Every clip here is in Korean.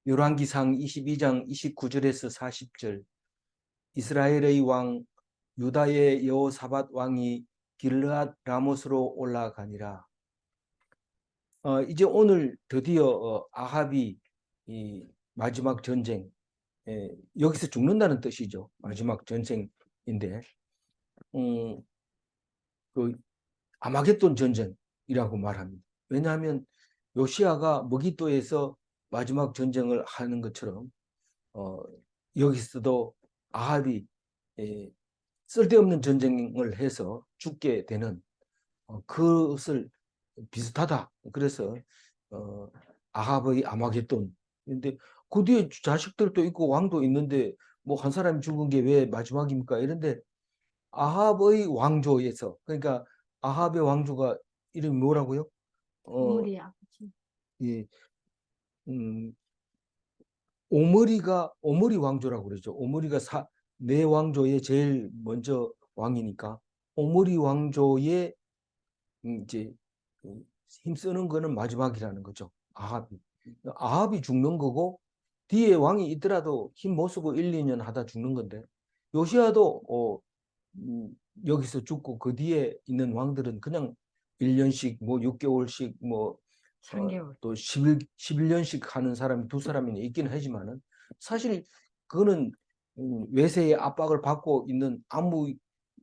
열왕기상 22장 29절에서 40절. 이스라엘의 왕 유다의 여호사밧 왕이 길르앗 라못으로 올라가니라. 이제 오늘 드디어 아합이 이 마지막 전쟁, 여기서 죽는다는 뜻이죠. 마지막 전쟁인데, 그 아마겟돈 전쟁이라고 말합니다. 왜냐하면 요시아가 머기도에서 마지막 전쟁을 하는 것처럼 여기서도 아합이 쓸데없는 전쟁을 해서 죽게 되는 그것을 비슷하다. 그래서 아합의 아마겟돈. 근데 그 뒤에 자식들도 있고 왕도 있는데 뭐 한 사람이 죽은 게 왜 마지막입니까? 이런데 아합의 왕조에서, 그러니까 아합의 왕조가 이름이 뭐라고요? 오므리 아버지. 이 오므리 왕조라고 그러죠. 오므리가 네 왕조의 제일 먼저 왕이니까 오므리 왕조의 이제 힘쓰는 거는 마지막이라는 거죠. 아합이 죽는 거고 뒤에 왕이 있더라도 힘 못 쓰고 1, 2년 하다 죽는 건데 요시아도 여기서 죽고 그 뒤에 있는 왕들은 그냥 1년씩 뭐 6개월씩 뭐 3개월. 또 11년씩 하는 사람이 두 사람이 있긴 하지만은 사실 그거는 외세의 압박을 받고 있는 아무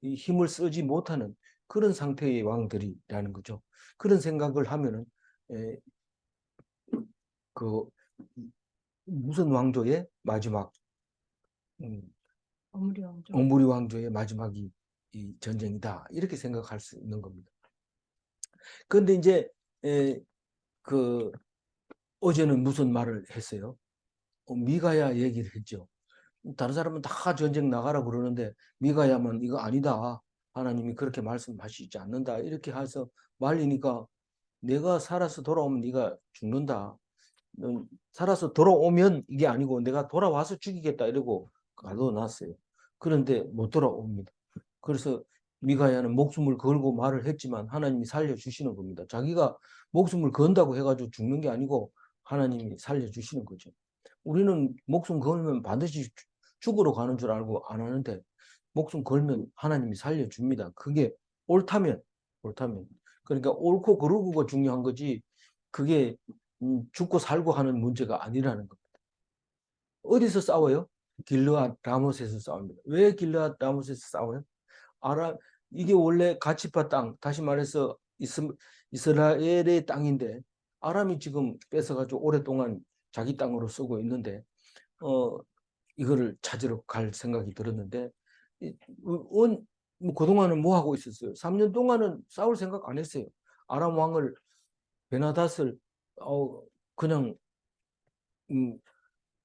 힘을 쓰지 못하는 그런 상태의 왕들이라는 거죠. 그런 생각을 하면은 그 무슨 왕조의 마지막 오므리 왕조. 오므리 왕조의 마지막이 이 전쟁이다 이렇게 생각할 수 있는 겁니다. 그런데 이제 그 어제는 무슨 말을 했어요? 미가야 얘기를 했죠. 다른 사람은 다 전쟁 나가라 그러는데 미가야만 이거 아니다. 하나님이 그렇게 말씀하시지 않는다. 이렇게 해서 말리니까 내가 살아서 돌아오면 네가 죽는다. 살아서 돌아오면 이게 아니고 내가 돌아와서 죽이겠다 이러고 가둬놨어요. 그런데 못 돌아옵니다. 그래서 미가야는 목숨을 걸고 말을 했지만 하나님이 살려주시는 겁니다. 자기가 목숨을 건다고 해가지고 죽는 게 아니고 하나님이 살려주시는 거죠. 우리는 목숨 걸면 반드시 죽으러 가는 줄 알고 안 하는데 목숨 걸면 하나님이 살려줍니다. 그게 옳다면. 그러니까 옳고 그르고가 중요한 거지 그게 죽고 살고 하는 문제가 아니라는 겁니다. 어디서 싸워요? 길르앗 라못에서 싸웁니다. 왜 길르앗 라못에서 싸워요? 이게 원래 가치파 땅, 다시 말해서 이스라엘의 땅인데 아람이 지금 뺏어가지고 오랫동안 자기 땅으로 쓰고 있는데 이거를 찾으러 갈 생각이 들었는데 뭐 그동안은 뭐 하고 있었어요? 3년 동안은 싸울 생각 안 했어요. 아람 왕을 베나닷을 그냥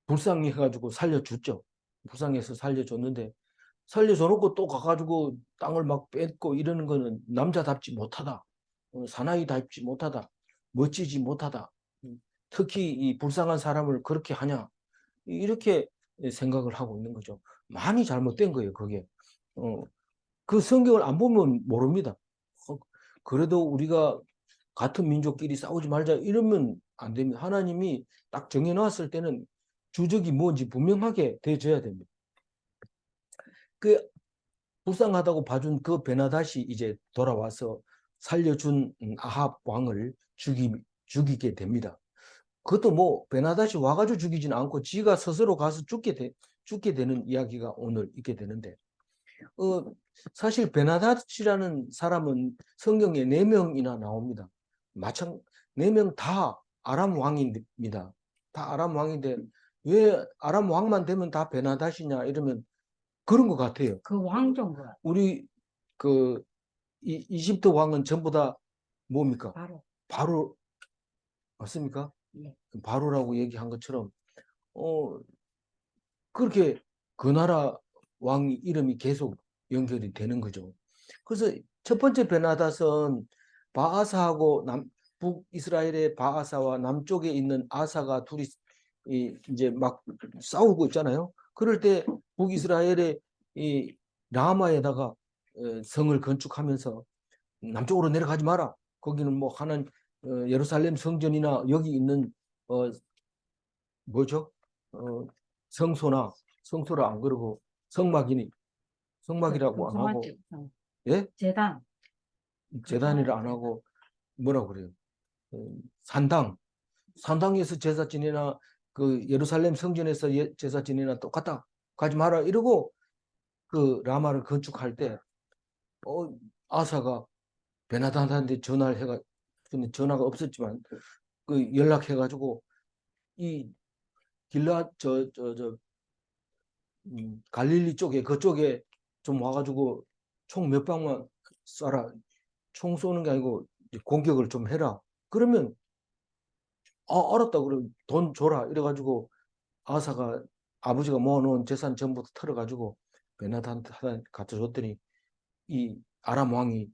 불쌍해가지고 살려줬죠. 불쌍해서 살려줬는데 살려줘놓고 또 가가지고 땅을 막 뺏고 이러는 거는 남자답지 못하다. 사나이답지 못하다. 멋지지 못하다. 특히 이 불쌍한 사람을 그렇게 하냐. 이렇게 생각을 하고 있는 거죠. 많이 잘못된 거예요, 그게. 그 성경을 안 보면 모릅니다. 그래도 우리가 같은 민족끼리 싸우지 말자 이러면 안 됩니다. 하나님이 딱 정해놨을 때는 주적이 뭔지 분명하게 돼줘야 됩니다. 그 불쌍하다고 봐준 그 베나닷이 이제 돌아와서 살려준 아합 왕을 죽이게 됩니다. 그것도 뭐 베나닷이 와가지고 죽이지는 않고 지가 스스로 가서 죽게 되는 이야기가 오늘 있게 되는데 사실 베나닷이라는 사람은 성경에 4명이나 나옵니다. 마찬 4명 다 아람 왕입니다. 다 아람 왕인데 왜 아람 왕만 되면 다 베나닷이냐 이러면 그런 것 같아요. 그 왕조인 거야. 우리 그 이집트 왕은 전부 다 뭡니까? 바로 맞습니까? 네. 바로라고 얘기한 것처럼 그렇게 그 나라 왕 이름이 계속 연결이 되는 거죠. 그래서 첫 번째 베나닷은 바아사하고 북이스라엘의 바아사와 남쪽에 있는 아사가 둘이 이제 막 싸우고 있잖아요. 그럴 때 북이스라엘의 이 라마에다가 성을 건축하면서 남쪽으로 내려가지 마라. 거기는 뭐 하는 예루살렘 성전이나 여기 있는 뭐죠? 성소라 안 그러고 성막이라고 안 하고, 예? 재단. 제단이라 안 하고 뭐라 그래요? 산당에서 제사 지내나 그 예루살렘 성전에서 제사 지내나 똑같다. 가지 마라 이러고 그 라마를 건축할 때 아사가 베나다한테 전화를 해가 근데 전화가 없었지만 그 연락해가지고 이 길라 갈릴리 쪽에 그쪽에 좀 와가지고 총 몇 방만 쏴라. 총 쏘는 게 아니고 공격을 좀 해라. 그러면 알았다. 그럼 돈 줘라. 이래가지고 아사가 아버지가 모아놓은 재산 전부 털어가지고 베나다한테 갖다 줬더니 이 아람 왕이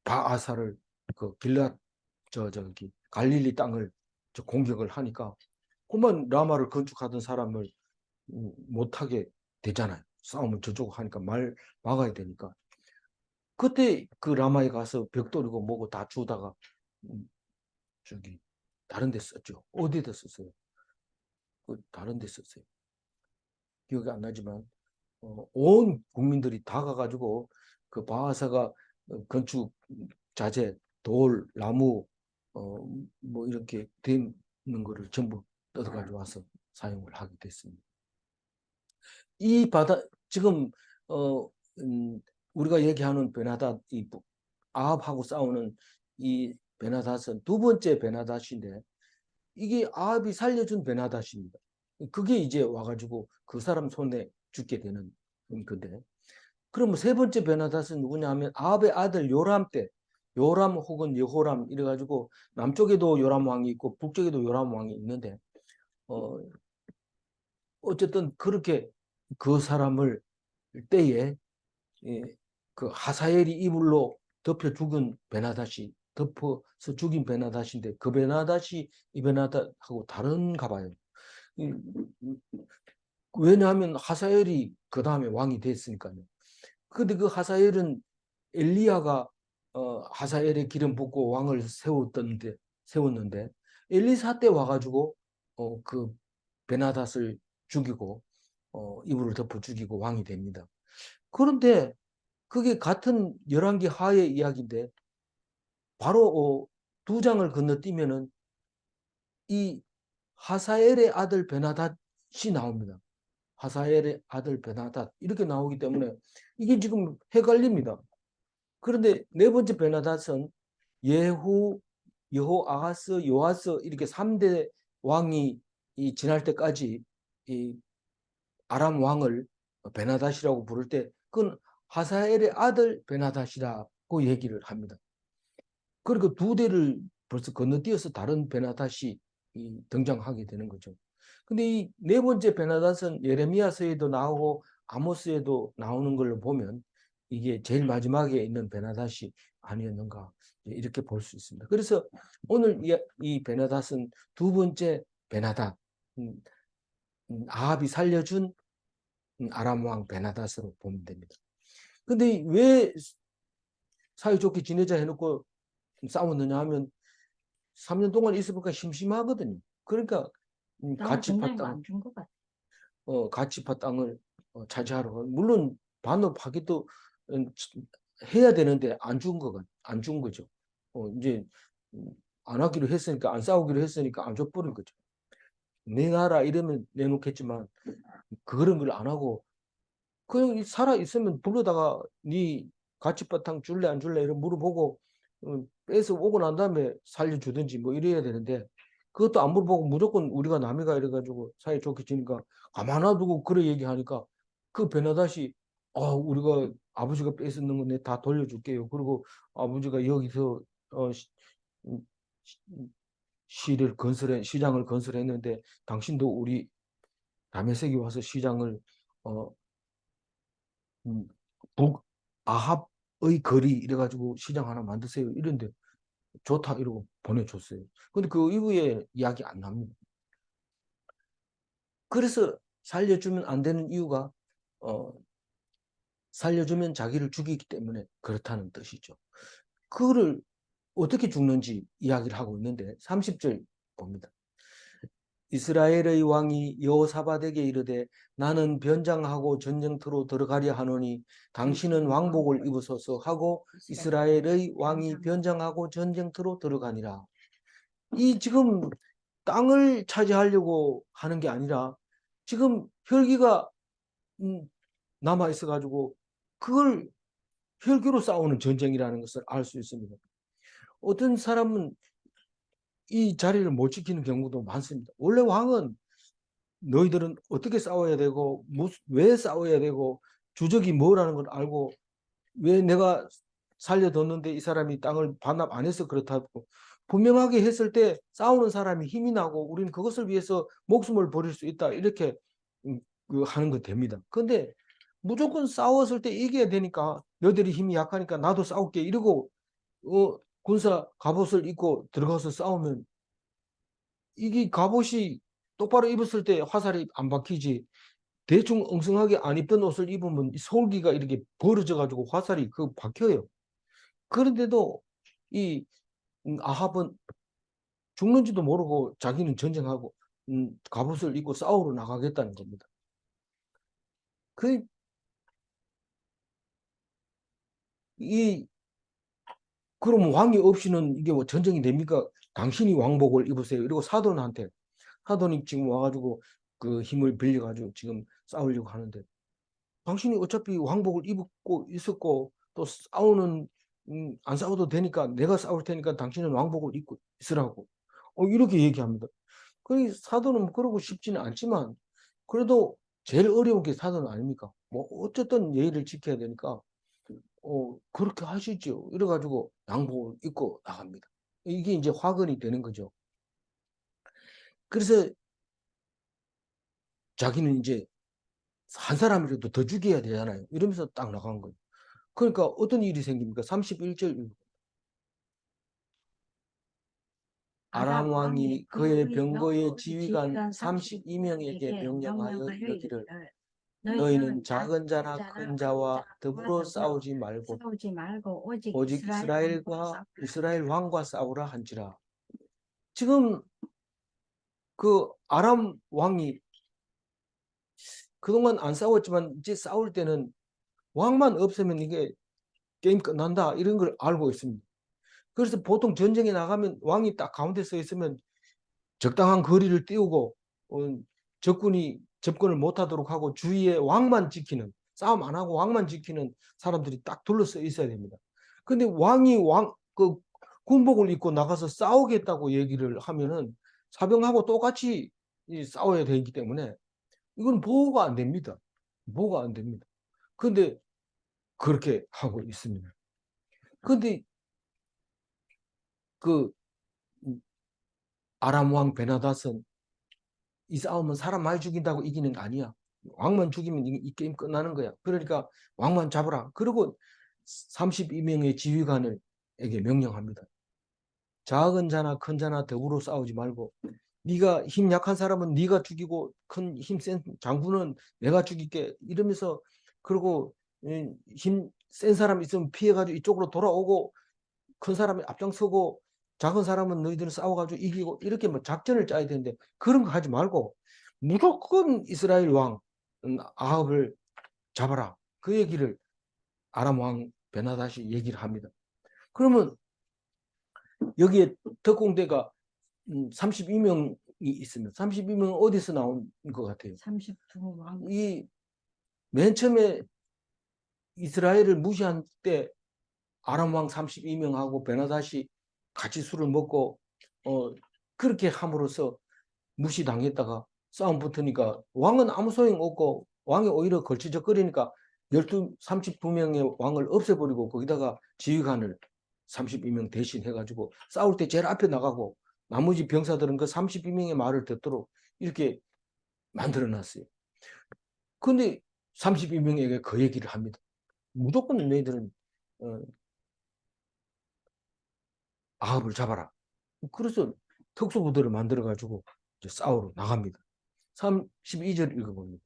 바아사를 그 길라 저기 갈릴리 땅을 공격을 하니까 그만 라마를 건축하던 사람을 못하게 되잖아요. 싸움을 저쪽 하니까 막아야 되니까. 그때 그 라마에 가서 벽돌이고 뭐고 다 주다가 저기 다른 데 썼죠. 어디다 썼어요? 다른 데 썼어요. 기억이 안 나지만 온 국민들이 다 가가지고 그 바하사가 건축 자재, 돌, 나무 뭐 이렇게 되는 거를 전부 뜯어가지고 와서 사용을 하게 됐습니다. 이 바다 지금 어, 음, 우리가 얘기하는 베나닷 이 아합하고 싸우는 이 베나닷은 두 번째 베나닷인데 이게 아합이 살려준 베나닷입니다. 그게 이제 와가지고 그 사람 손에 죽게 되는 건데 그러면 세 번째 베나닷은 누구냐 하면 아합의 아들 요람 때 요람 혹은 여호람 이래가지고 남쪽에도 요람 왕이 있고 북쪽에도 요람 왕이 있는데 어쨌든 그렇게 그 사람을 때에 그 하사엘이 이불로 덮여 죽은 베나닷이 덮어서 죽인 베나닷인데 그 베나닷이 이 베나닷하고 다른가 봐요. 왜냐하면 하사엘이 그 다음에 왕이 됐으니까요. 근데 그 하사엘은 엘리야가 하사엘의 기름 붓고 왕을 세웠는데 엘리사 때 와가지고 그 베나닷을 죽이고 이불을 덮어 죽이고 왕이 됩니다. 그런데 그게 같은 열왕기 하의 이야기인데 바로 두 장을 건너뛰면은 이 하사엘의 아들 베나닷이 나옵니다. 하사엘의 아들 베나닷 이렇게 나오기 때문에 이게 지금 헷갈립니다. 그런데 네 번째 베나닷은 예후, 여호아하스, 요아스 이렇게 3대 왕이 지날 때까지 이 아람 왕을 베나닷이라고 부를 때 그건 하사엘의 아들 베나닷이라고 얘기를 합니다. 그러니까 두 대를 벌써 건너뛰어서 다른 베나닷이 등장하게 되는 거죠. 근데 이 네 번째 베나닷은 예레미야서에도 나오고 아모스에도 나오는 걸로 보면 이게 제일 마지막에 있는 베나닷이 아니었는가 이렇게 볼 수 있습니다. 그래서 오늘 이 베나닷은 두 번째 베나닷, 아합이 살려준 아람 왕 베나닷으로 보면 됩니다. 근데 왜 사이좋게 지내자 해놓고 싸웠느냐 하면 3년 동안 있어보니까 심심하거든요. 그러니까 가치파 땅, 가치파 땅을 차지하러 물론 반업하기도 해야 되는데 안 준 거죠. 이제 안 하기로 했으니까 안 싸우기로 했으니까 안 줘버린 거죠. 내 나라 이러면 내놓겠지만 그런 걸 안 하고 그냥 살아 있으면 불러다가 네 가치바탕 줄래 안 줄래 이런 물어보고 빼서 오고 난 다음에 살려주든지 뭐 이래야 되는데 그것도 안 물어보고 무조건 우리가 남이가 이래가지고 사이 좋게 지니까 가만 놔두고 그래 얘기하니까 그 베나닷이 우리가 아버지가 뺏었는 거 내 다 돌려줄게요. 그리고 아버지가 여기서 음, 시장을 건설했는데 당신도 우리 다메섹에 와서 시장을 어, 아합의 거리 이래가지고 시장 하나 만드세요. 이런데 좋다 이러고 보내줬어요. 근데 그 이후에 이야기 안 납니다. 그래서 살려주면 안 되는 이유가 살려주면 자기를 죽이기 때문에 그렇다는 뜻이죠. 그거를 어떻게 죽는지 이야기를 하고 있는데 30절 봅니다. 이스라엘의 왕이 여호사밧에게 이르되 나는 변장하고 전쟁터로 들어가려 하노니 당신은 왕복을 입으소서 하고 이스라엘의 왕이 변장하고 전쟁터로 들어가니라. 이 지금 땅을 차지하려고 하는 게 아니라 지금 혈기가 남아 있어 가지고 그걸 혈기로 싸우는 전쟁이라는 것을 알 수 있습니다. 어떤 사람은 이 자리를 못 지키는 경우도 많습니다. 원래 왕은 너희들은 어떻게 싸워야 되고 왜 싸워야 되고 주적이 뭐라는 걸 알고 왜 내가 살려뒀는데 이 사람이 땅을 반납 안 해서 그렇다고 분명하게 했을 때 싸우는 사람이 힘이 나고 우리는 그것을 위해서 목숨을 버릴 수 있다 이렇게 하는 거 됩니다. 그런데 무조건 싸웠을 때 이겨야 되니까 너희들이 힘이 약하니까 나도 싸울게 이러고 군사 갑옷을 입고 들어가서 싸우면 이게 갑옷이 똑바로 입었을 때 화살이 안 박히지 대충 엉성하게 안 입던 옷을 입으면 솔기가 이렇게 벌어져 가지고 화살이 박혀요. 그런데도 이 아합은 죽는지도 모르고 자기는 전쟁하고 갑옷을 입고 싸우러 나가겠다는 겁니다. 그럼 왕이 없이는 이게 뭐 전쟁이 됩니까? 당신이 왕복을 입으세요. 이러고 사돈이 지금 와가지고 그 힘을 빌려가지고 지금 싸우려고 하는데 당신이 어차피 왕복을 입고 있었고 또 싸우는 안 싸워도 되니까 내가 싸울 테니까 당신은 왕복을 입고 있으라고 이렇게 얘기합니다. 그 사돈은 그러고 싶지는 않지만 그래도 제일 어려운 게 사돈 아닙니까? 뭐 어쨌든 예의를 지켜야 되니까 그렇게 하시죠. 이래가지고 양복을 입고 나갑니다. 이게 이제 화근이 되는 거죠. 그래서 자기는 이제 한 사람이라도 더 죽여야 되잖아요. 이러면서 딱 나간 거예요. 그러니까 어떤 일이 생깁니까? 31절 아람 왕이 그의 병거의 지휘관 32명에게 명령하여 이르기를 너희는 작은 자나 큰 자와 더불어 싸우지 말고 오직 이스라엘 왕과 싸우라 한지라. 지금 그 아람 왕이 그동안 안 싸웠지만 이제 싸울 때는 왕만 없으면 이게 게임 끝난다 이런 걸 알고 있습니다. 그래서 보통 전쟁에 나가면 왕이 딱 가운데 서 있으면 적당한 거리를 띄우고 적군이 접근을 못하도록 하고 주위에 왕만 지키는 싸움 안 하고 왕만 지키는 사람들이 딱 둘러서 있어야 됩니다. 근데 왕이 그 군복을 입고 나가서 싸우겠다고 얘기를 하면은 사병하고 똑같이 싸워야 되기 때문에 이건 보호가 안 됩니다. 보호가 안 됩니다. 그런데 그렇게 하고 있습니다. 그런데 그 아람 왕 베나닷은 이 싸움은 사람 많이 죽인다고 이기는 거 아니야. 왕만 죽이면 이 게임 끝나는 거야. 그러니까 왕만 잡으라. 그리고 32명의 지휘관에게 명령합니다. 작은 자나 큰 자나 더불어 싸우지 말고 네가 힘 약한 사람은 네가 죽이고 큰 힘 센 장군은 내가 죽일게 이러면서 그리고 힘 센 사람 있으면 피해가지고 이쪽으로 돌아오고 큰 사람이 앞장서고 작은 사람은 너희들은 싸워가지고 이기고 이렇게 뭐 작전을 짜야 되는데 그런 거 하지 말고 무조건 이스라엘 왕 아합을 잡아라. 그 얘기를 아람 왕 베나닷이 얘기를 합니다. 그러면 여기에 특공대가 32명이 있습니다. 32명은 어디서 나온 것 같아요? 32왕. 맨 처음에 이스라엘을 무시한 때 아람 왕 32명하고 베나닷이 같이 술을 먹고 그렇게 함으로써 무시당했다가 싸움 붙으니까 왕은 아무 소용 없고 왕이 오히려 걸치적거리니까 32명의 왕을 없애버리고 거기다가 지휘관을 32명 대신 해가지고 싸울 때 제일 앞에 나가고 나머지 병사들은 그 32명의 말을 듣도록 이렇게 만들어놨어요. 근데 32명에게 그 얘기를 합니다. 무조건 너희들은 아합을 잡아라. 그래서 특수부대를 만들어가지고 싸우러 나갑니다. 32절 읽어봅니다.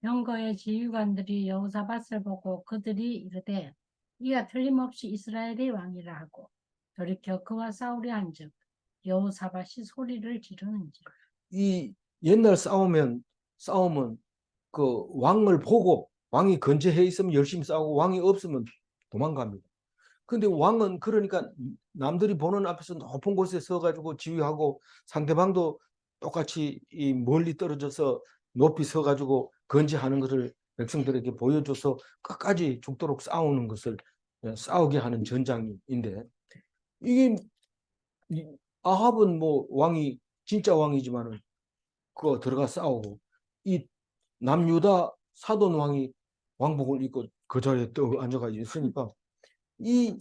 병거의 지휘관들이 여호사밧을 보고 그들이 이르되 이가 틀림없이 이스라엘의 왕이라 하고 돌이켜 그와 싸우려 한즉 여호사밧이 소리를 지르는지 이 옛날 싸움은 그 왕을 보고 왕이 건재해 있으면 열심히 싸우고 왕이 없으면 도망갑니다. 근데 왕은 그러니까 남들이 보는 앞에서 높은 곳에 서가지고 지휘하고 상대방도 똑같이 이 멀리 떨어져서 높이 서가지고 건재하는 것을 백성들에게 보여줘서 끝까지 죽도록 싸우는 것을 싸우게 하는 전장인데 이게 아합은 뭐 왕이 진짜 왕이지만은 그거 들어가 싸우고 이 남유다 사돈 왕이 왕복을 입고 그 자리에 또 앉아가 있으니까 이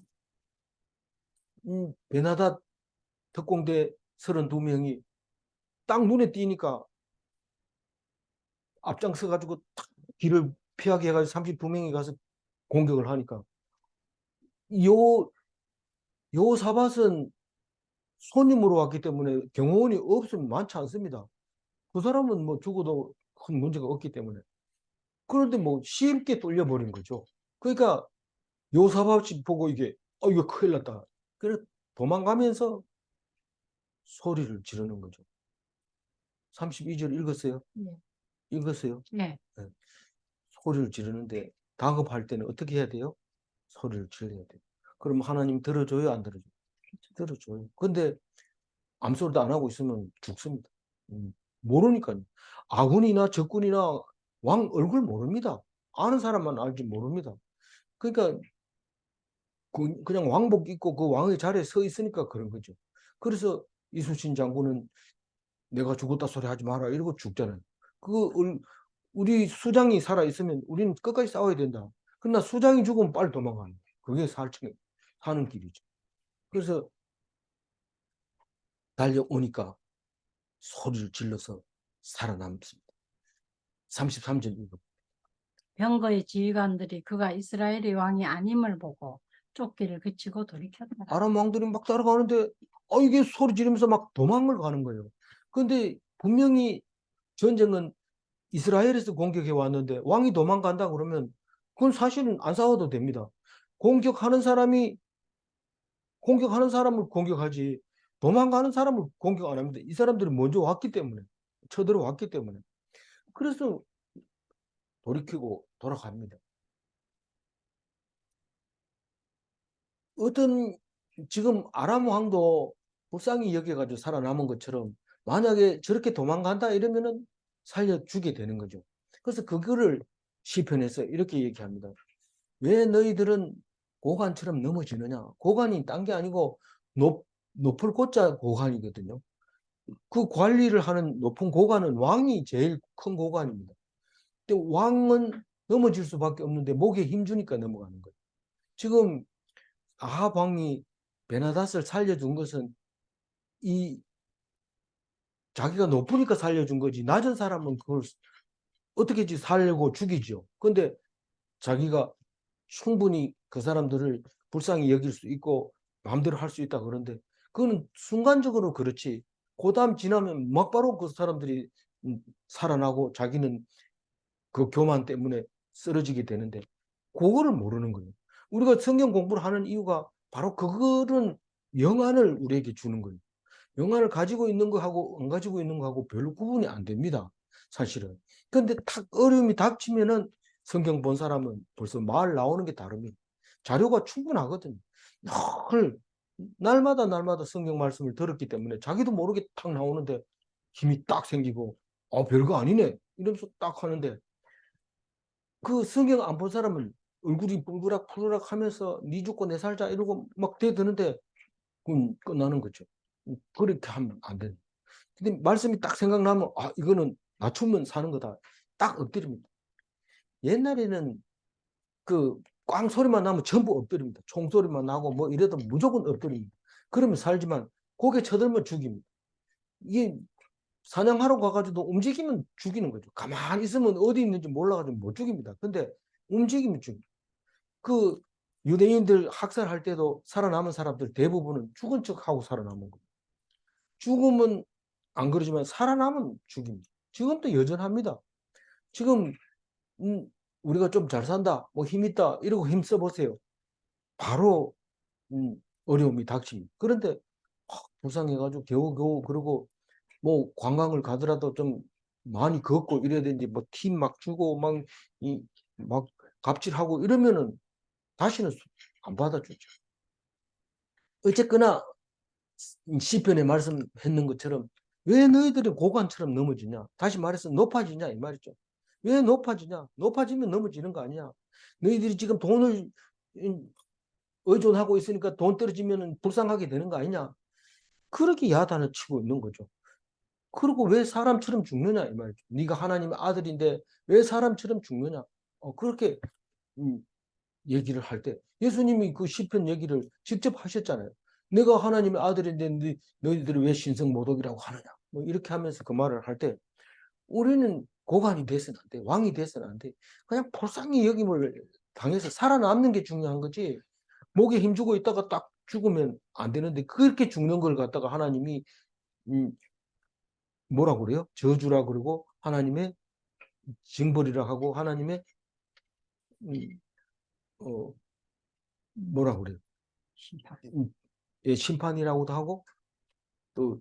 베나닷 특공대 32명이 딱 눈에 띄니까 앞장서 가지고 탁 길을 피하게 해가지고 32명이 가서 공격을 하니까 요 요사밧은 손님으로 왔기 때문에 경호원이 없으면 많지 않습니다. 그 사람은 뭐 죽어도 큰 문제가 없기 때문에. 그런데 뭐 쉽게 뚫려버린 거죠. 그러니까 요사밧이 보고 이게 이거 큰일 났다. 그래 도망가면서 소리를 지르는 거죠. 32절 읽었어요? 네. 읽었어요? 네. 네. 소리를 지르는데 다급할 때는 어떻게 해야 돼요? 소리를 질러야 돼요. 그럼 하나님 들어줘요? 안 들어줘요? 들어줘요. 근데 암소리도 안 하고 있으면 죽습니다. 모르니까요. 아군이나 적군이나 왕 얼굴 모릅니다. 아는 사람만 알지 모릅니다. 그러니까 그냥 왕복 입고 그 왕의 자리에 서 있으니까 그런 거죠. 그래서 이순신 장군은 내가 죽었다 소리 하지 마라 이러고 죽잖아요. 그 우리 수장이 살아 있으면 우리는 끝까지 싸워야 된다. 그러나 수장이 죽으면 빨리 도망가는 그게 사는 길이죠. 그래서 달려오니까 소리를 질러서 살아남습니다. 33절 읽어. 병거의 지휘관들이 그가 이스라엘의 왕이 아님을 보고 쫓기를 그치고 돌이켰더라. 아람 왕들이 막 따라가는데 이게 소리 지르면서 막 도망을 가는 거예요. 근데 분명히 전쟁은 이스라엘에서 공격해 왔는데 왕이 도망간다 그러면 그건 사실은 안 싸워도 됩니다. 공격하는 사람이 공격하는 사람을 공격하지 도망가는 사람을 공격 안 합니다. 이 사람들이 먼저 왔기 때문에 쳐들어왔기 때문에 그래서 돌이키고 돌아갑니다. 어떤 지금 아람 왕도 불쌍히 여겨가지고 살아남은 것처럼 만약에 저렇게 도망간다 이러면은 살려주게 되는 거죠. 그래서 그거를 시편에서 이렇게 얘기합니다. 왜 너희들은 고관처럼 넘어지느냐? 고관이 딴 게 아니고 높을 고자 고관이거든요. 그 관리를 하는 높은 고관은 왕이 제일 큰 고관입니다. 근데 왕은 넘어질 수밖에 없는데 목에 힘주니까 넘어가는 거예요. 지금 아합 왕이 베나닷을 살려준 것은 이 자기가 높으니까 살려준 거지 낮은 사람은 그걸 어떻게지 살려고 죽이죠. 근데 자기가 충분히 그 사람들을 불쌍히 여길 수 있고 마음대로 할 수 있다 그런데 그거는 순간적으로 그렇지 그 다음 지나면 막바로 그 사람들이 살아나고 자기는 그 교만 때문에 쓰러지게 되는데 그거를 모르는 거예요. 우리가 성경 공부를 하는 이유가 바로 그거는 영안을 우리에게 주는 거예요. 영안을 가지고 있는 거하고 안 가지고 있는 거하고 별로 구분이 안 됩니다. 사실은. 근데 탁 어려움이 닥치면은 성경 본 사람은 벌써 말 나오는 게 다릅니다. 자료가 충분하거든요. 늘 날마다 성경 말씀을 들었기 때문에 자기도 모르게 탁 나오는데 힘이 딱 생기고 별거 아니네 이러면서 딱 하는데 그 성경 안 본 사람은 얼굴이 뿔그락 푸르락 하면서 니 죽고 내 살자 이러고 막 대드는데 그건 끝나는 거죠. 그렇게 하면 안 되는. 근데 말씀이 딱 생각나면 이거는 맞추면 사는 거다. 딱 엎드립니다. 옛날에는 그 꽝 소리만 나면 전부 엎드립니다. 총소리만 나고 뭐 이래도 무조건 엎드립니다. 그러면 살지만 고개 쳐들면 죽입니다. 이게 사냥하러 가가지고 움직이면 죽이는 거죠. 가만히 있으면 어디 있는지 몰라가지고 못 죽입니다. 근데 움직이면 죽입니다. 그 유대인들 학살할 때도 살아남은 사람들 대부분은 죽은 척하고 살아남은 거예요. 죽으면 안 그러지만 살아남은 죽입니다. 지금도 여전합니다. 지금 우리가 좀 잘 산다, 뭐 힘 있다 이러고 힘 써보세요. 바로 어려움이 닥칩니다. 그런데 불쌍해가지고 겨우겨우 그러고 뭐 관광을 가더라도 좀 많이 걷고 이래야 되는지 뭐 팀 막 주고 막 갑질하고 이러면은 다시는 안 받아주죠. 어쨌거나 시편에 말씀했는 것처럼 왜 너희들이 고관처럼 넘어지냐? 다시 말해서 높아지냐 이 말이죠. 왜 높아지냐? 높아지면 넘어지는 거 아니야. 너희들이 지금 돈을 의존하고 있으니까 돈 떨어지면 불쌍하게 되는 거 아니냐? 그렇게 야단을 치고 있는 거죠. 그리고 왜 사람처럼 죽느냐 이 말이죠. 네가 하나님의 아들인데 왜 사람처럼 죽느냐? 그렇게 얘기를 할 때 예수님이 그 시편 얘기를 직접 하셨잖아요. 내가 하나님의 아들인데 너희들이 왜 신성 모독이라고 하느냐? 뭐 이렇게 하면서 그 말을 할 때 우리는 고관이 돼서는 안 돼. 왕이 돼서는 안 돼. 그냥 불쌍히 여김을 당해서 살아남는 게 중요한 거지. 목에 힘주고 있다가 딱 죽으면 안 되는데 그렇게 죽는 걸 갖다가 하나님이 음, 뭐라 그래요? 저주라 그러고 하나님의 징벌이라 하고 하나님의 음, 어, 뭐라 그래요? 심판. 예, 심판이라고도 하고 또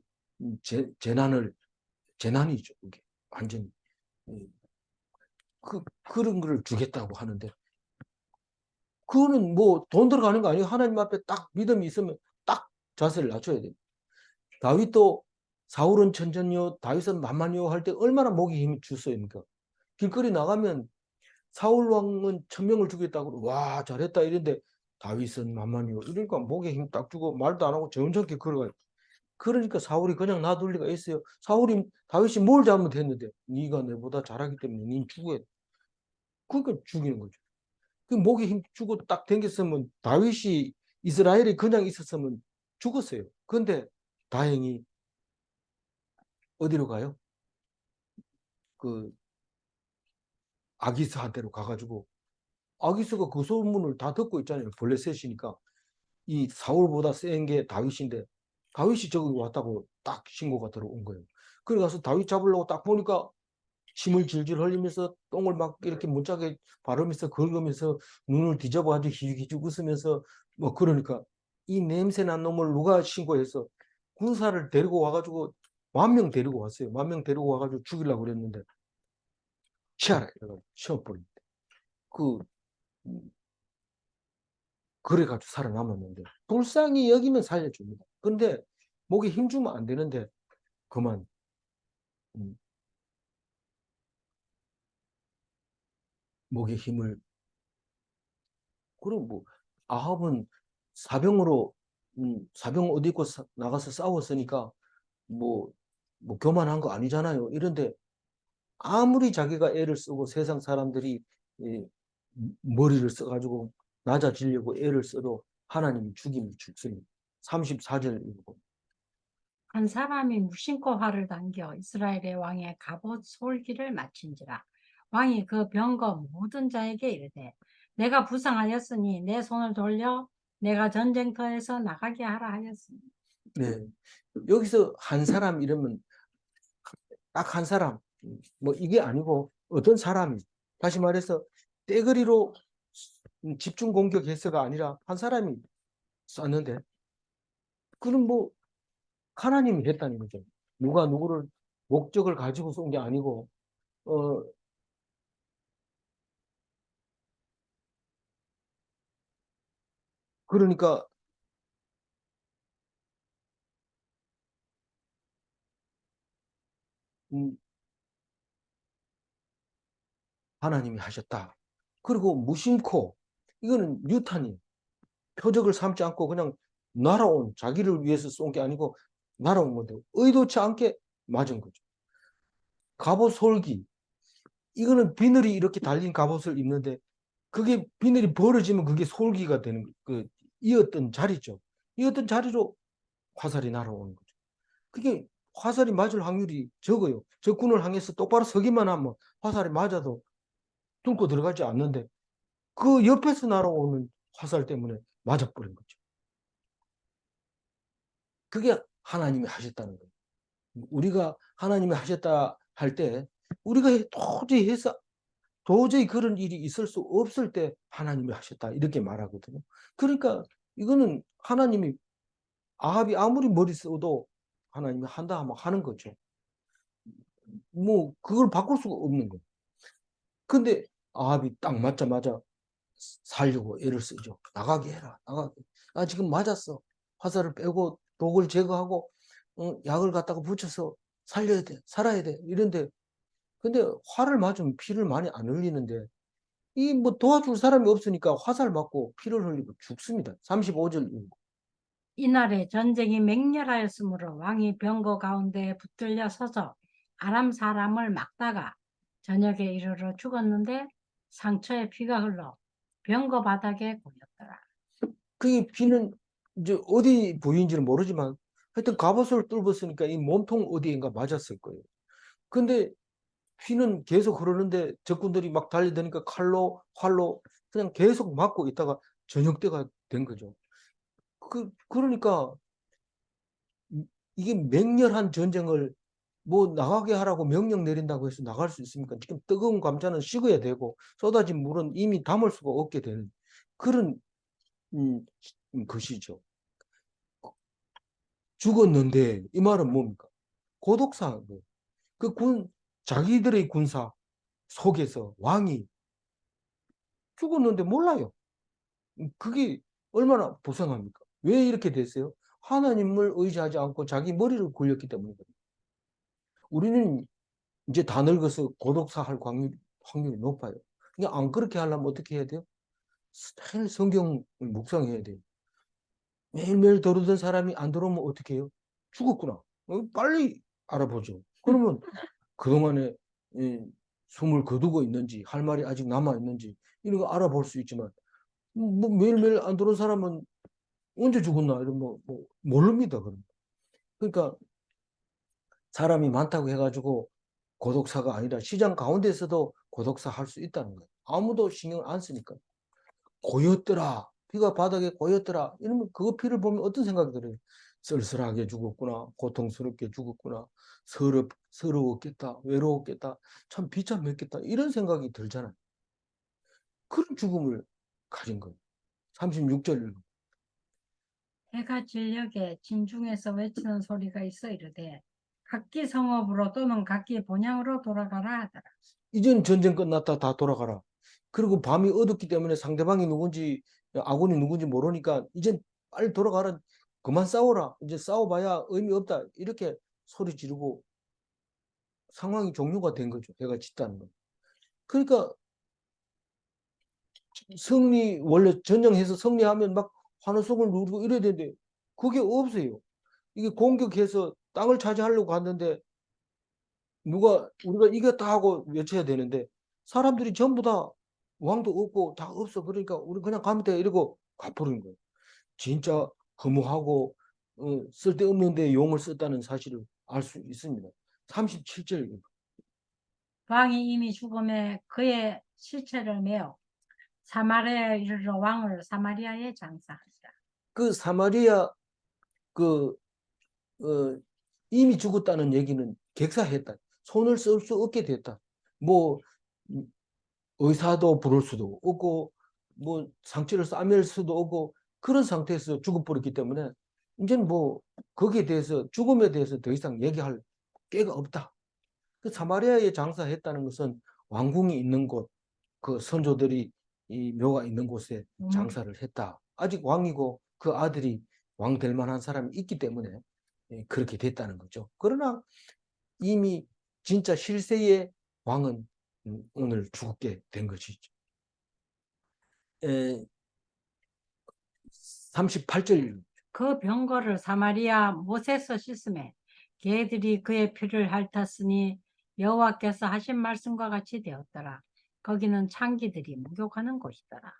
재난이죠. 그게 완전히 그런 걸 주겠다고 하는데 그거는 뭐 돈 들어가는 거 아니에요. 하나님 앞에 딱 믿음이 있으면 딱 자세를 낮춰야 돼요. 다윗도 사울은 천천히요, 다윗은 만만히요 할 때 얼마나 목에 힘이 줬습니까? 길거리 나가면 사울 왕은 1,000명을 죽였다고 와 잘했다 이런데 다윗은 만만히요 이러니까 목에 힘 딱 주고 말도 안 하고 정적게 걸어가요. 그러니까 사울이 그냥 놔둘 리가 있어요. 다윗이 뭘 잘못했는데 네가 내보다 잘하기 때문에 닌 죽어야 돼. 그러니까 죽이는 거죠. 그 목에 힘 주고 딱 당겼으면 다윗이 이스라엘에 그냥 있었으면 죽었어요. 그런데 다행히 어디로 가요? 그 아기스한테로 가가지고 아기스가 그 소문을 다 듣고 있잖아요. 블레셋이니까 이 사울보다 센 게 다윗인데 다윗이 저기 왔다고 딱 신고가 들어온 거예요. 그래 가서 다윗 잡으려고 딱 보니까 침을 질질 흘리면서 똥을 막 이렇게 못자게 바르면서 긁으면서 눈을 뒤져봐가지고 희죽희죽 웃으면서 뭐 그러니까 이 냄새난 놈을 누가 신고해서 군사를 데리고 와가지고 10,000명 데리고 왔어요. 10,000명 데리고 와가지고 죽이려고 그랬는데 치아라 이래가지고 치워버립니다. 그 그래가지고 살아남았는데 불쌍히 여기면 살려줍니다. 근데 목에 힘주면 안 되는데 그만 음, 목에 힘을 그럼 뭐 아합은 사병으로 사병 옷 입고 나가서 싸웠으니까 뭐, 뭐 교만한 거 아니잖아요. 이런데 아무리 자기가 애를 쓰고 세상 사람들이 이, 머리를 써가지고 낮아지려고 애를 써도 하나님이 죽임을 죽습니다. 34절 읽고. 한 사람이 무심코 화를 당겨 이스라엘의 왕의 갑옷 솔기를 마친지라. 왕이 그 병거 모든 자에게 이르되 내가 부상하였으니 내 손을 돌려 내가 전쟁터에서 나가게 하라 하였으니. 네. 여기서 한 사람 이러면 딱 한 사람 뭐 이게 아니고 어떤 사람이 다시 말해서 떼거리로 집중 공격해서가 아니라 한 사람이 쐈는데 그럼 뭐 하나님이 했다는 거죠. 누가 누구를 목적을 가지고 쏜 게 아니고 어 그러니까 음, 하나님이 하셨다. 그리고 무심코 이거는 유탄이 표적을 삼지 않고 그냥 날아온 자기를 위해서 쏜 게 아니고 날아온 건데 의도치 않게 맞은 거죠. 갑옷 솔기 이거는 비늘이 이렇게 달린 갑옷을 입는데 그게 비늘이 벌어지면 그게 솔기가 되는 그 이었던 자리죠. 이었던 자리로 화살이 날아오는 거죠. 그게 화살이 맞을 확률이 적어요. 적군을 향해서 똑바로 서기만 하면 화살이 맞아도 뚫고 들어가지 않는데 그 옆에서 날아오는 화살 때문에 맞아버린 거죠. 그게 하나님이 하셨다는 거예요. 우리가 하나님이 하셨다 할 때 우리가 도저히 그런 일이 있을 수 없을 때 하나님이 하셨다 이렇게 말하거든요. 그러니까 이거는 하나님이 아합이 아무리 머리 써도 하나님이 한다 하면 하는 거죠. 뭐 그걸 바꿀 수가 없는 거예요. 근데 아합이 딱 맞자마자 살려고 애를 쓰죠. 나가게 해라. 나가게. 나 지금 맞았어. 화살을 빼고 독을 제거하고 약을 갖다가 붙여서 살려야 돼. 살아야 돼. 이런데 근데 활을 맞으면 피를 많이 안 흘리는데 이 뭐 도와줄 사람이 없으니까 화살 맞고 피를 흘리고 죽습니다. 35절. 이날에 전쟁이 맹렬하였으므로 왕이 병거 가운데 붙들려 서서 아람 사람을 막다가 저녁에 이르러 죽었는데 상처에 피가 흘러 병거 바닥에 고였더라. 그 피는 이제 어디 부위인지는 모르지만 하여튼 갑옷을 뚫었으니까 이 몸통 어디인가 맞았을 거예요. 근데 피는 계속 흐르는데 적군들이 막 달려드니까 칼로 활로 그냥 계속 맞고 있다가 저녁 때가 된 거죠. 그러니까 이게 맹렬한 전쟁을 뭐 나가게 하라고 명령 내린다고 해서 나갈 수 있습니까? 지금 뜨거운 감자는 식어야 되고 쏟아진 물은 이미 담을 수가 없게 되는 그런 것이죠. 죽었는데 이 말은 뭡니까? 고독사한 거예요. 자기들의 군사 속에서 왕이 죽었는데 몰라요. 그게 얼마나 불쌍합니까? 왜 이렇게 됐어요? 하나님을 의지하지 않고 자기 머리를 굴렸기 때문이거든요. 우리는 이제 다 늙어서 고독사할 확률이 높아요. 그러니까 안 그렇게 하려면 어떻게 해야 돼요? 매일 성경 묵상해야 돼요. 매일매일 들어오던 사람이 안 들어오면 어떻게 해요? 죽었구나. 빨리 알아보죠. 그러면 그동안에 숨을 거두고 있는지 할 말이 아직 남아 있는지 이런 거 알아볼 수 있지만 뭐 매일매일 안 들어온 사람은 언제 죽었나 이런 뭐 모릅니다. 그러니까 사람이 많다고 해가지고 고독사가 아니라 시장 가운데서도 고독사 할 수 있다는 거예요. 아무도 신경을 안 쓰니까. 고였더라. 피가 바닥에 고였더라. 이러면 그 피를 보면 어떤 생각이 들어요? 쓸쓸하게 죽었구나. 고통스럽게 죽었구나. 서러웠겠다. 외로웠겠다. 참 비참했겠다. 이런 생각이 들잖아요. 그런 죽음을 가진 거예요. 36절. 해가 진녘에 진중에서 외치는 소리가 있어 이르되 각기 성읍으로 또는 각기 본향으로 돌아가라 하더라. 이젠 전쟁 끝났다. 다 돌아가라. 그리고 밤이 어둡기 때문에 상대방이 누군지, 아군이 누군지 모르니까 이젠 빨리 돌아가라. 그만 싸워라. 이제 싸워봐야 의미 없다. 이렇게 소리 지르고 상황이 종료가 된 거죠. 해가 짙다는 거. 그러니까 원래 전쟁해서 승리하면 막 환호성을 누르고 이래야 되는데 그게 없어요. 이게 공격해서 땅을 차지하려고 갔는데 우리가 이겼다 하고 외쳐야 되는데 사람들이 전부 다 왕도 없고 다 없어. 그러니까 우리 그냥 가면 돼. 이러고 가버린 거예요. 진짜 허무하고 쓸데없는데 용을 썼다는 사실을 알 수 있습니다. 37절. 왕이 이미 죽음에 그의 시체를 메어 사마리아에 이르러 왕을 사마리아에 장사하시라. 그 사마리아 그 어, 이미 죽었다는 얘기는 객사했다. 손을 쓸 수 없게 됐다. 뭐 의사도 부를 수도 없고 뭐 상처를 싸맬 수도 없고 그런 상태에서 죽어버렸기 때문에 이제는 뭐 거기에 대해서 죽음에 대해서 더 이상 얘기할 게가 없다. 그 사마리아에 장사했다는 것은 왕궁이 있는 곳, 그 선조들이 이 묘가 있는 곳에 장사를 했다. 아직 왕이고 그 아들이 왕 될 만한 사람이 있기 때문에 그렇게 됐다는 거죠. 그러나 이미 진짜 실세의 왕은 오늘 죽게 된 것이죠. 38절. 그 병거를 사마리아 못에서 씻음에 개들이 그의 피를 핥았으니 여호와께서 하신 말씀과 같이 되었더라. 거기는 창기들이 목욕하는 곳이더라.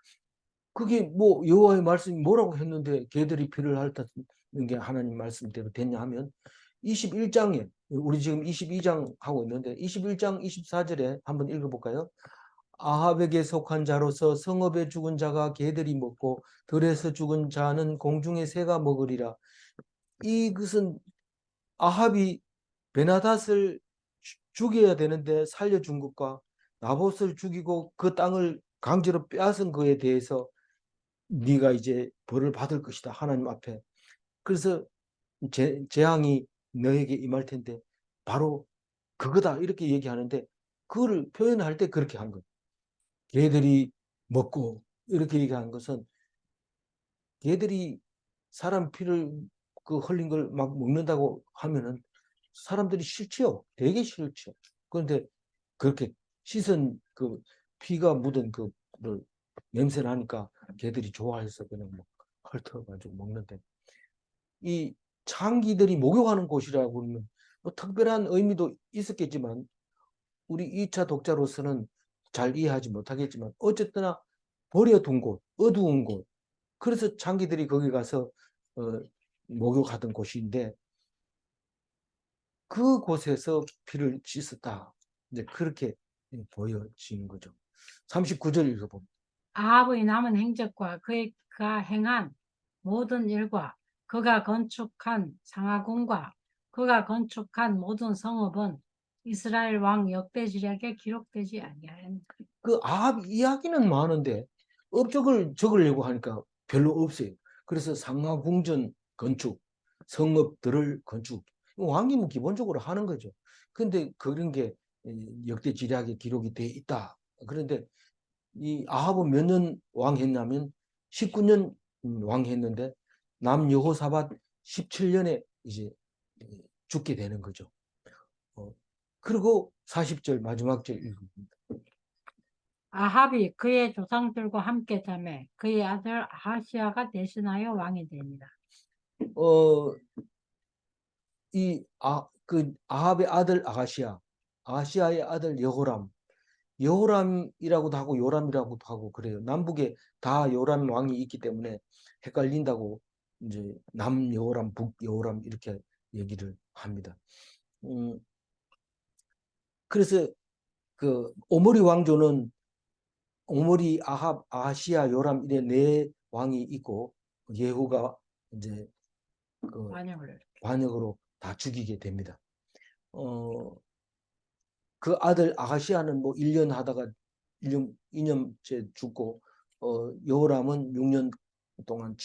그게 뭐 여호와의 말씀이 뭐라고 했는데 개들이 피를 핥았는 게 하나님 말씀대로 됐냐 하면 21장에 우리 지금 22장 하고 있는데 21장 24절에 한번 읽어볼까요? 아합에게 속한 자로서 성읍에 죽은 자가 개들이 먹고 들에서 죽은 자는 공중의 새가 먹으리라. 이것은 아합이 베나닷을 죽여야 되는데 살려준 것과 나봇을 죽이고 그 땅을 강제로 빼앗은 거에 대해서 네가 이제 벌을 받을 것이다. 하나님 앞에. 그래서 재앙이 너에게 임할 텐데 바로 그거다 이렇게 얘기하는데 그거를 표현할 때 그렇게 한 거예요. 개들이 먹고 이렇게 얘기한 것은 개들이 사람 피를 그 흘린 걸 막 먹는다고 하면은 사람들이 싫지요. 되게 싫죠. 그런데 그렇게 씻은 그 피가 묻은 그를 냄새 나니까 개들이 좋아해서 그냥 막 헐떡가지고 먹는데 이 창기들이 목욕하는 곳이라고 그러면 뭐 특별한 의미도 있었겠지만 우리 2차 독자로서는 잘 이해하지 못하겠지만 어쨌거나 버려둔 곳, 어두운 곳. 그래서 창기들이 거기 가서 어, 목욕하던 곳인데 그곳에서 피를 씻었다. 이제 그렇게 보여지는 거죠. 39절 읽어봅니다. 아합의 남은 행적과 그가 행한 모든 일과 그가 건축한 상하궁과 그가 건축한 모든 성읍은 이스라엘 왕 역대지략에 기록되지 아니하였다. 그 아합 이야기는 많은데 업적을 적으려고 하니까 별로 없어요. 그래서 상하궁전 건축, 성읍들을 건축, 왕이 뭐 기본적으로 하는 거죠. 근데 그런 게 역대 지략에 기록이 돼 있다. 그런데 이 아합은 몇 년 왕했냐면 19년 왕했는데 남 여호사밧 17년에 이제 죽게 되는 거죠. 그리고 40절 마지막 절 읽습니다. 아합이 그의 조상들과 함께 자매 그의 아들 아하시아가 대신하여 왕이 됩니다. 어, 그 아합의 아들 아하시아, 아하시아의 아들 여호람, 여호람이라고도 하고 요람이라고도 하고 그래요. 남북에 다 요람 왕이 있기 때문에 헷갈린다고 이제 남 여호람, 북 여호람 이렇게 얘기를 합니다. 음, 그래서 그 오므리 왕조는 오므리, 아합, 아하시아, 요람 이래 네 왕이 있고 예후가 이제 그 완영을. 반역으로 다 죽이게 됩니다. 그 아들 아하시아는 뭐 1년 하다가 1년, 2년째 죽고 여호람은 6년 동안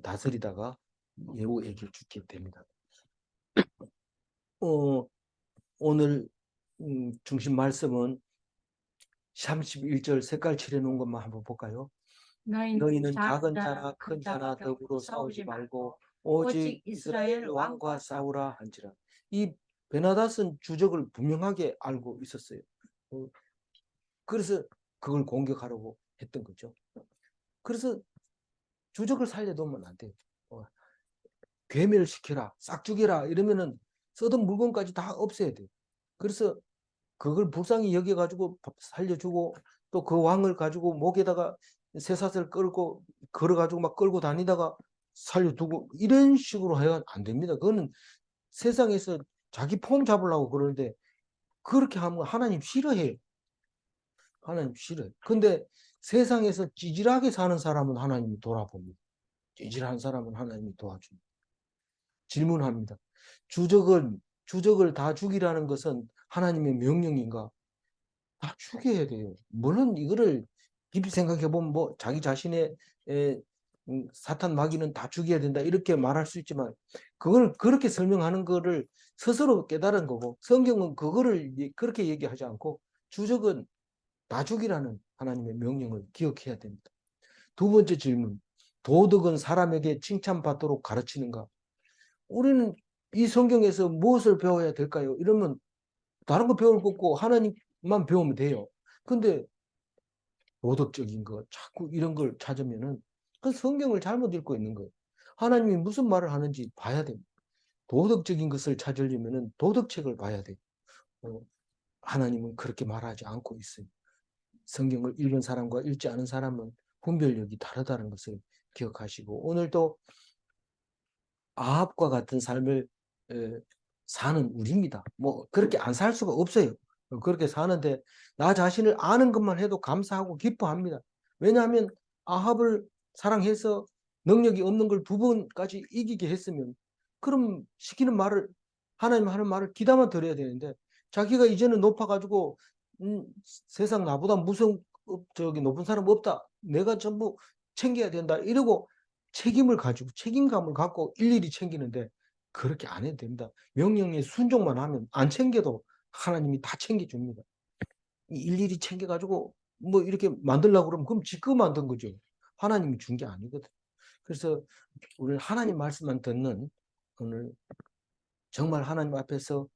다스리다가 예후에게 죽게 됩니다. 어, 오늘 중심 말씀은 31절 색깔 칠해 놓은 것만 한번 볼까요? 너희는 작은 자나 큰 자나 더불어 싸우지 말고 오직 이스라엘 왕과 싸우라 한지라. 이 베나닷은 주적을 분명하게 알고 있었어요. 그래서 그걸 공격하려고 했던 거죠. 그래서 주적을 살려두면 안 돼요. 괴멸시켜라, 싹 죽여라 이러면은 쓰던 물건까지 다 없애야 돼요. 그래서 그걸 불쌍히 여겨가지고 살려주고 또 그 왕을 가지고 목에다가 쇠사슬 끌고 걸어가지고 막 끌고 다니다가 살려두고 이런 식으로 해야 안 됩니다. 그거는 세상에서 자기 폼 잡으려고 그러는데 그렇게 하면 하나님 싫어해요. 하나님 싫어요. 근데 세상에서 찌질하게 사는 사람은 하나님이 돌아봅니다. 찌질한 사람은 하나님이 도와줍니다. 질문합니다. 주적을 다 죽이라는 것은 하나님의 명령인가? 다 죽여야 돼요. 물론 이거를 깊이 생각해 보면 뭐 자기 자신의 사탄 마귀는 다 죽여야 된다 이렇게 말할 수 있지만 그걸 그렇게 설명하는 거를 스스로 깨달은 거고 성경은 그거를 그렇게 얘기하지 않고 주적은 다 죽이라는 하나님의 명령을 기억해야 됩니다. 두 번째 질문. 도덕은 사람에게 칭찬받도록 가르치는가? 우리는 이 성경에서 무엇을 배워야 될까요? 이러면 다른 거 배울 거 없고 하나님만 배우면 돼요. 근데 도덕적인 거 자꾸 이런 걸 찾으면은 그 성경을 잘못 읽고 있는 거예요. 하나님이 무슨 말을 하는지 봐야 됩니다. 도덕적인 것을 찾으려면은 도덕책을 봐야 돼요. 하나님은 그렇게 말하지 않고 있어요. 성경을 읽은 사람과 읽지 않은 사람은 분별력이 다르다는 것을 기억하시고 오늘도 아합과 같은 삶을 사는 우리입니다. 뭐 그렇게 안 살 수가 없어요. 그렇게 사는데 나 자신을 아는 것만 해도 감사하고 기뻐합니다. 왜냐하면 아합을 사랑해서 능력이 없는 걸 2번까지 이기게 했으면 그럼 시키는 말을 하나님 하는 말을 귀담아 들어야 되는데 자기가 이제는 높아가지고 세상 나보다 무슨 저기 높은 사람 없다. 내가 전부 챙겨야 된다. 이러고 책임을 가지고 책임감을 갖고 일일이 챙기는데 그렇게 안 해도 됩니다. 명령에 순종만 하면 안 챙겨도 하나님이 다 챙겨줍니다. 일일이 챙겨가지고 뭐 이렇게 만들려고 그러면 그럼 지금 만든 거죠. 하나님이 준 게 아니거든. 그래서 우리 하나님 말씀만 듣는 오늘 정말 하나님 앞에서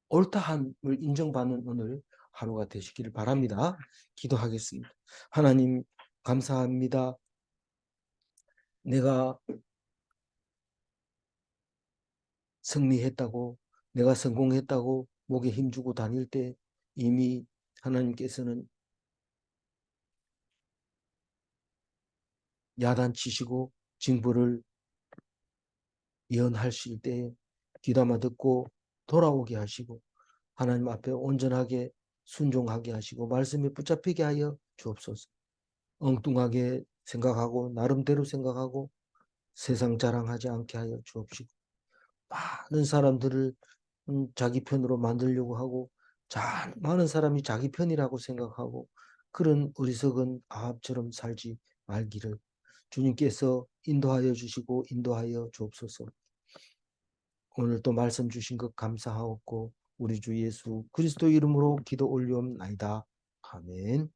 옳다함을 인정받는 오늘 하루가 되시기를 바랍니다. 기도하겠습니다. 하나님 감사합니다. 내가 승리했다고, 내가 성공했다고 목에 힘주고 다닐 때 이미 하나님께서는 야단치시고 징벌을 예언하실 때 귀담아 듣고 돌아오게 하시고 하나님 앞에 온전하게 순종하게 하시고 말씀에 붙잡히게 하여 주옵소서. 엉뚱하게 생각하고 나름대로 생각하고 세상 자랑하지 않게 하여 주옵시고 많은 사람들을 자기 편으로 만들려고 하고 많은 사람이 자기 편이라고 생각하고 그런 어리석은 아합처럼 살지 말기를 주님께서 인도하여 주시고 인도하여 주옵소서. 오늘 또 말씀 주신 것 감사하옵고 우리 주 예수 그리스도 이름으로 기도 올리옵나이다. 아멘.